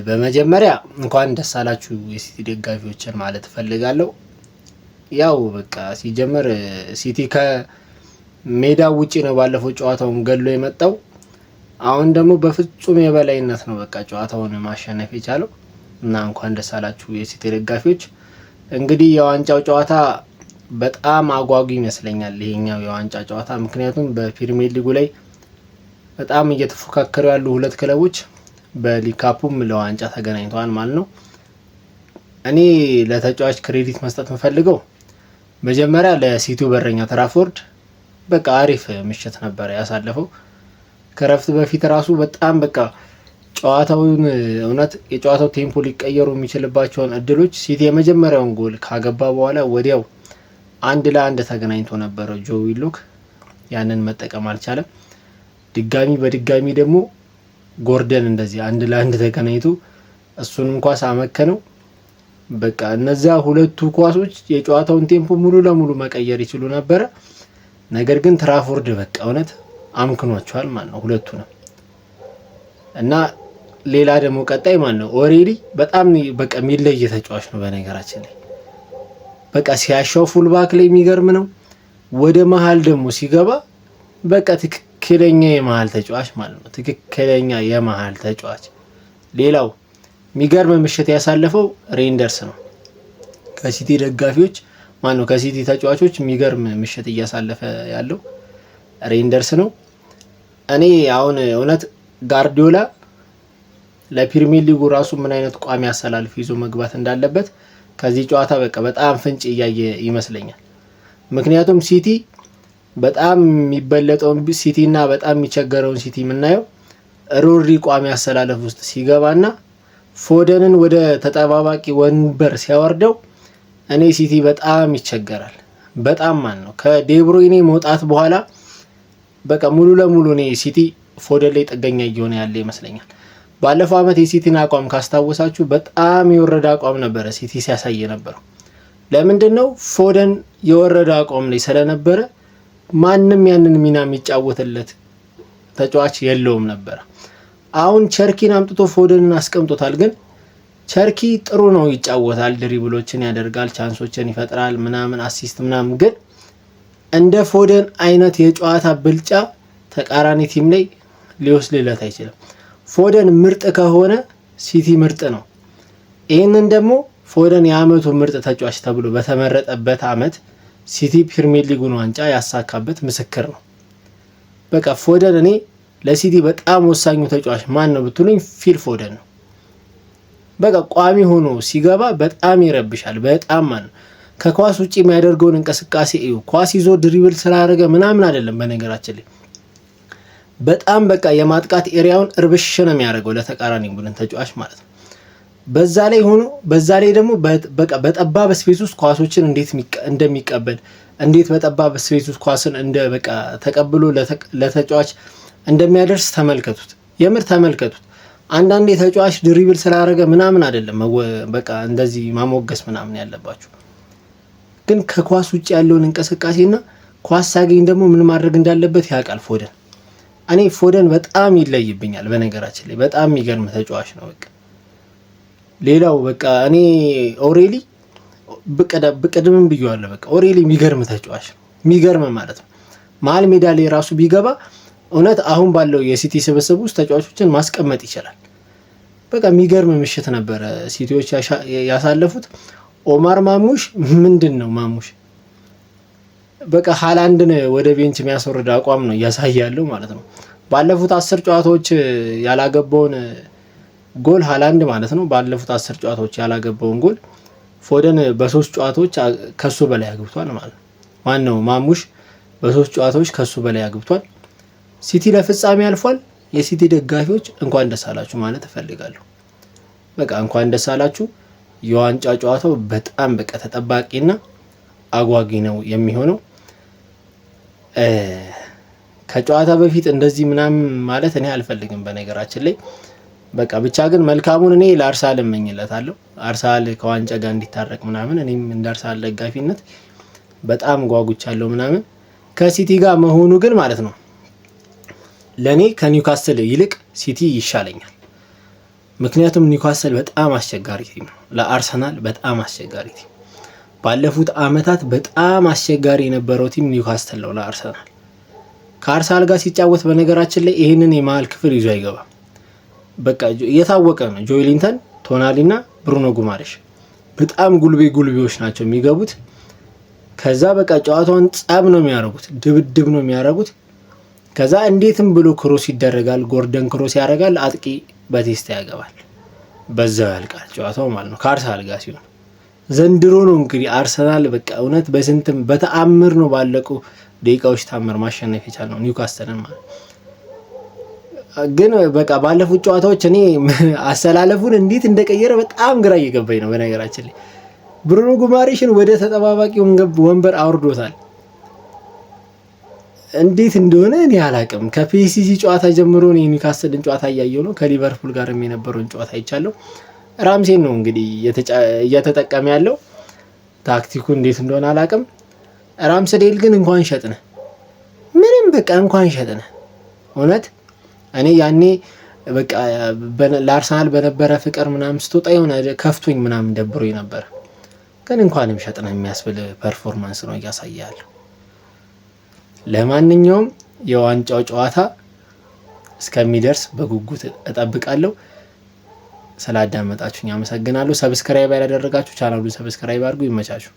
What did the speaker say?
በመጀመሪያ እንኳን ደስ አላችሁ የሲቲ ደጋፊዎችን ማለት እፈልጋለሁ። ያው በቃ ሲጀመር ሲቲ ከሜዳው ውጪ ነው ባለፈው ጨዋታውን ገሎ የመጣው። አሁን ደግሞ በፍጹም የበላይነት ነው በቃ ጨዋታውን ማሸነፍ የቻለው እና እንኳን ደስ አላችሁ የሲቲ ደጋፊዎች። እንግዲህ የዋንጫው ጨዋታ በጣም አጓጊ ይመስለኛል ይሄኛው የዋንጫ ጨዋታ፣ ምክንያቱም በፕሪሚየር ሊጉ ላይ በጣም እየተፎካከሩ ያሉ ሁለት ክለቦች በሊግ ካፑም ለዋንጫ ተገናኝተዋል ማለት ነው። እኔ ለተጫዋች ክሬዲት መስጠት የምፈልገው መጀመሪያ ለሲቲው በረኛ ትራፎርድ በቃ አሪፍ ምሽት ነበር ያሳለፈው። ከረፍት በፊት ራሱ በጣም በቃ ጨዋታውን እውነት የጨዋታው ቴምፖ ሊቀየሩ የሚችልባቸውን እድሎች ሲቲ የመጀመሪያውን ጎል ካገባ በኋላ ወዲያው 1-1 ተገናኝቶ ነበረ ጆ ዊሎክ፣ ያንን መጠቀም አልቻለም። በድጋሚ ደግሞ ጎርደን እንደዚህ 1-1 ተገናኝቶ እሱንም ኳስ አመከነው። በቃ እነዚያ ሁለቱ ኳሶች የጨዋታውን ቴምፖ ሙሉ ለሙሉ መቀየር ይችሉ ነበረ። ነገር ግን ትራፎርድ በቃ እውነት አምክኗቸዋል ማለት ነው ሁለቱንም። እና ሌላ ደግሞ ቀጣይ ማለት ነው ኦሬሊ በጣም በቃ የሚለይ ተጫዋች ነው በነገራችን ላይ። በቃ ሲያሻው ፉልባክ ላይ የሚገርም ነው። ወደ መሃል ደግሞ ሲገባ በቃ ትክክለኛ የመሃል ተጫዋች ማለት ነው። ትክክለኛ የመሃል ተጫዋች። ሌላው የሚገርም ምሽት ያሳለፈው ሬንደርስ ነው። ከሲቲ ደጋፊዎች ከሲቲ ተጫዋቾች የሚገርም ምሽት እያሳለፈ ያለው ሬንደርስ ነው። እኔ አሁን እውነት ጋርዲዮላ ለፕሪሚየር ሊጉ ራሱ ምን አይነት ቋሚ አሰላልፍ ይዞ መግባት እንዳለበት ከዚህ ጨዋታ በቃ በጣም ፍንጭ እያየ ይመስለኛል። ምክንያቱም ሲቲ በጣም የሚበለጠውን ሲቲ እና በጣም የሚቸገረውን ሲቲ የምናየው ሮሪ ቋሚ አሰላለፍ ውስጥ ሲገባና ፎደንን ወደ ተጠባባቂ ወንበር ሲያወርደው እኔ ሲቲ በጣም ይቸገራል። በጣም ነው ከዴብሮይኔ መውጣት በኋላ በቃ ሙሉ ለሙሉ እኔ ሲቲ ፎደን ላይ ጥገኛ እየሆነ ያለ ይመስለኛል። ባለፈው አመት የሲቲን አቋም ካስታወሳችሁ በጣም የወረደ አቋም ነበረ ሲቲ ሲያሳይ ነበረው። ለምንድነው? ፎደን የወረደ አቋም ላይ ስለነበረ ማንም ያንን ሚና የሚጫወትለት ተጫዋች የለውም ነበር። አሁን ቸርኪን አምጥቶ ፎደንን አስቀምጦታል። ግን ቸርኪ ጥሩ ነው፣ ይጫወታል፣ ድሪብሎችን ያደርጋል፣ ቻንሶችን ይፈጥራል፣ ምናምን አሲስት ምናምን። ግን እንደ ፎደን አይነት የጨዋታ ብልጫ ተቃራኒ ቲም ላይ ሊወስድለት አይችልም። ፎደን ምርጥ ከሆነ ሲቲ ምርጥ ነው። ይህንን ደግሞ ፎደን የአመቱ ምርጥ ተጫዋች ተብሎ በተመረጠበት አመት ሲቲ ፕሪሚየር ሊጉን ዋንጫ ያሳካበት ምስክር ነው። በቃ ፎደን እኔ ለሲቲ በጣም ወሳኙ ተጫዋች ማን ነው ብትሉኝ ፊል ፎደን ነው። በቃ ቋሚ ሆኖ ሲገባ በጣም ይረብሻል። በጣም ማለት ከኳስ ውጪ የሚያደርገውን እንቅስቃሴ እዩ። ኳስ ይዞ ድሪብል ስላደረገ ምናምን አይደለም። በነገራችን ላይ በጣም በቃ የማጥቃት ኤሪያውን እርብሽ ነው የሚያደርገው ለተቃራኒ ቡድን ተጫዋች ማለት ነው። በዛ ላይ ደግሞ በቃ በጠባብ ስፔስ ውስጥ ኳሶችን እንዴት እንደሚቀበል እንዴት በጠባብ ስፔስ ውስጥ ኳስን እንደ በቃ ተቀብሎ ለተጫዋች እንደሚያደርስ ተመልከቱት። የምር ተመልከቱት። አንዳንዴ ተጫዋች ድሪብል ስላደረገ ምናምን አይደለም በቃ እንደዚህ ማሞገስ ምናምን ያለባችሁ፣ ግን ከኳስ ውጭ ያለውን እንቅስቃሴና ኳስ ሳገኝ ደግሞ ምን ማድረግ እንዳለበት ያውቃል ፎደን። እኔ ፎደን በጣም ይለይብኛል በነገራችን ላይ። በጣም የሚገርም ተጫዋች ነው በቃ። ሌላው በቃ እኔ ኦሬሊ ብቅድምም ብየዋለሁ። በቃ ኦሬሊ የሚገርም ተጫዋች ነው። የሚገርም ማለት ነው። መሀል ሜዳ ላይ ራሱ ቢገባ እውነት አሁን ባለው የሲቲ ስብስብ ውስጥ ተጫዋቾችን ማስቀመጥ ይችላል። በቃ የሚገርም ምሽት ነበረ ሲቲዎች ያሳለፉት። ኦማር ማሙሽ ምንድን ነው ማሙሽ በቃ ሃላንድን ወደ ቤንች የሚያስወርድ አቋም ነው እያሳያለው ማለት ነው። ባለፉት 10 ጨዋታዎች ያላገባውን ጎል ሃላንድ ማለት ነው። ባለፉት 10 ጨዋታዎች ያላገባውን ጎል ፎደን በ3 ጨዋታዎች ከሱ በላይ አግብቷል ማለት ነው። ማነው ማሙሽ በ3 ጨዋታዎች ከሱ በላይ አግብቷል። ሲቲ ለፍጻሜ ያልፏል። የሲቲ ደጋፊዎች እንኳን ደስ አላችሁ ማለት እፈልጋለሁ። በቃ እንኳን ደስ አላችሁ። የዋንጫ ጨዋታው በጣም በቃ ተጠባቂና አጓጊ ነው የሚሆነው። ከጨዋታ በፊት እንደዚህ ምናምን ማለት እኔ አልፈልግም በነገራችን ላይ። በቃ ብቻ ግን መልካሙን እኔ ለአርሰናል እመኝለታለሁ። አርሰናል ከዋንጫ ጋር እንዲታረቅ ምናምን እኔም እንደ አርሰናል ደጋፊነት በጣም ጓጉቻለሁ ምናምን። ከሲቲ ጋር መሆኑ ግን ማለት ነው ለኔ ከኒውካስትል ይልቅ ሲቲ ይሻለኛል። ምክንያቱም ኒውካስል በጣም አስቸጋሪ ቲም ነው፣ ለአርሰናል በጣም አስቸጋሪ ቲም። ባለፉት አመታት በጣም አስቸጋሪ የነበረው ቲም ኒውካስል ነው ለአርሰናል። ከአርሰናል ጋር ሲጫወት በነገራችን ላይ ይህንን የመሀል ክፍል ይዞ አይገባም። በቃ እየታወቀ ነው። ጆይሊንተን፣ ቶናሊ እና ብሩኖ ጉማሬሽ በጣም ጉልቤዎች ናቸው የሚገቡት። ከዛ በቃ ጨዋታውን ጸብ ነው የሚያደርጉት፣ ድብድብ ነው የሚያደርጉት። ከዛ እንዴትም ብሎ ክሮስ ይደረጋል፣ ጎርደን ክሮስ ያደርጋል፣ አጥቂ በቴስታ ያገባል፣ በዛው ያልቃል ጨዋታው ማለት ነው ከአርሰናል ጋር ሲሆን። ዘንድሮ ነው እንግዲህ አርሰናል በቃ እውነት በስንትም በተአምር ነው ባለቁ ደቂቃዎች ታምር ማሸነፍ የቻለው ኒውካስትልን ማለት። ግን በቃ ባለፉት ጨዋታዎች እኔ አሰላለፉን እንዴት እንደቀየረ በጣም ግራ እየገባኝ ነው። በነገራችን ላይ ብሩኖ ጉማሬሽን ወደ ተጠባባቂ ወንበር አውርዶታል። እንዴት እንደሆነ እኔ አላቅም። ከፒኤስጂ ጨዋታ ጀምሮ ነው ኒውካስትልን ጨዋታ እያየው ነው። ከሊቨርፑል ጋርም የነበረውን ጨዋታ አይቻለሁ። ራምሴን ነው እንግዲህ እየተጠቀመ ያለው። ታክቲኩ እንዴት እንደሆነ አላቅም። ራምስዴል ግን እንኳን ሸጥነ ምንም በቃ እንኳን ሸጥነ እውነት እኔ ያኔ በቃ ለአርሰናል በነበረ ፍቅር ምናምን ስትወጣ የሆነ ከፍቶኝ ምናምን ደብሮኝ ነበር። ግን እንኳንም ሸጥነ የሚያስብል ፐርፎርማንስ ነው እያሳያለሁ። ለማንኛውም የዋንጫው ጨዋታ እስከሚደርስ በጉጉት እጠብቃለሁ። ስላዳመጣችሁኝ አመሰግናለሁ። ሰብስክራይብ ያላደረጋችሁ ቻናሉን ሰብስክራይብ አድርጉ። ይመቻችሁ።